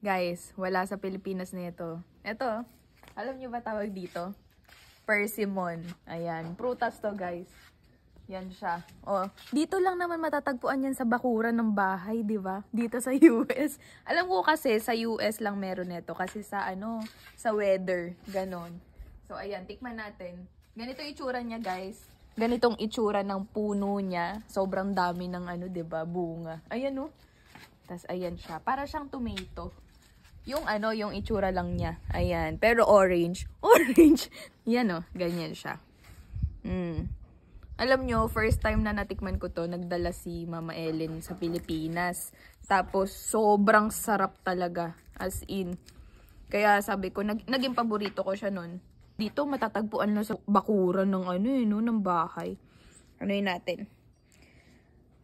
Guys, wala sa Pilipinas na ito. Ito, alam nyo ba tawag dito? Persimmon. Ayan, prutas to guys. Yan siya. Oh, dito lang naman matatagpuan yan sa bakuran ng bahay, di ba? Dito sa US. Alam ko kasi sa US lang meron nito kasi sa sa weather, ganon. So ayan, tikman natin. Ganito itsura niya, guys. Ganitong itsura ng puno niya. Sobrang dami ng di ba, bunga. Ayan Tas ayan siya. Para siyang tomato. Yung yung itsura lang niya. Ayan. Pero orange. Orange! Yan ganyan siya. Alam nyo, first time na natikman ko to, nagdala si Mama Ellen sa Pilipinas. Tapos, sobrang sarap talaga. As in. Kaya sabi ko, naging paborito ko siya nun. Dito, matatagpuan na sa bakuran ng ng bahay. Yun natin.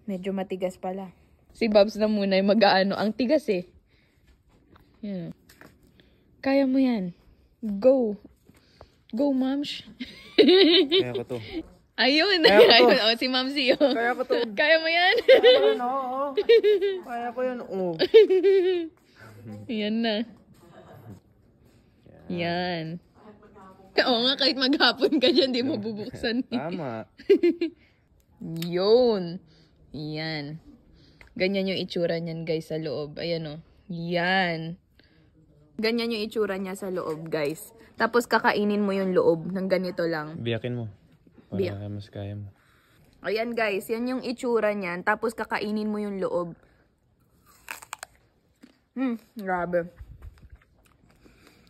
Medyo matigas pala. Si Babs na muna yung mag-aano. Ang tigas eh. Yan. Kaya mo yan. Go. Go, Mams. Kaya ko to. Ayun. Ayun. Oh, si Mamsi. Oh. Kaya ko to. Kaya mo yan? Kaya ko yan. Oh. Yan na. Yan. Oo nga, kahit maghapon ka dyan, di mabubuksan. Tama. Yun. Yan. Ganyan yung itsura niyan, guys, sa loob. Ayan Yan. Ganyan yung itsura niya sa loob, guys. Tapos kakainin mo yung loob ng ganito lang. Biyakin mo. Para mas kaya mo. Ayan, guys. Yan yung itsura niyan. Tapos kakainin mo yung loob. Grabe.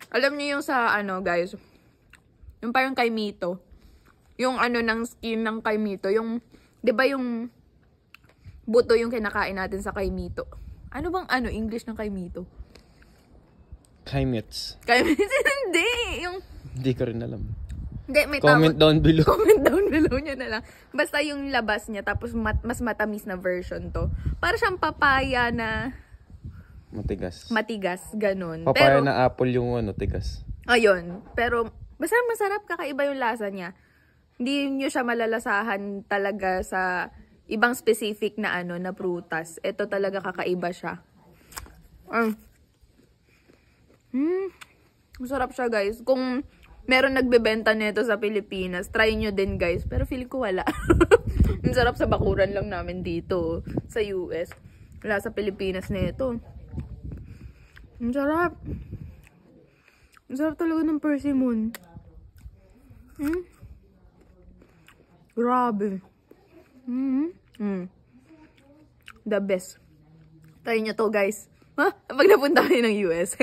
Alam niyo yung sa guys. Yung parang kay Mito. Yung ng skin ng kay Mito. Yung, di ba yung buto yung kinakain natin sa kay Mito. Ano bang English ng kay Mito? Kaimits. Kaimits? Hindi. Hindi ko rin alam. Hindi, may comment down below. Comment down below nyo na lang. Basta yung labas niya, tapos mas matamis na version to. Para siyang papaya na matigas. Matigas, ganun. Papaya pero, na apple yung tigas. Ayun. Pero, basta masarap, kakaiba yung lasa niya. Hindi nyo siya malalasahan talaga sa ibang specific na na prutas. Ito talaga kakaiba siya. Masarap siya, guys. Kung meron nagbebenta nito sa Pilipinas, try nyo din, guys. Pero feeling ko wala. Masarap sa bakuran lang namin dito sa US. Wala sa Pilipinas nito. Masarap. Masarap talaga ng persimmon. Grabe. The best. Try nyo to, guys. Ha? Pag napunta kayo ng US.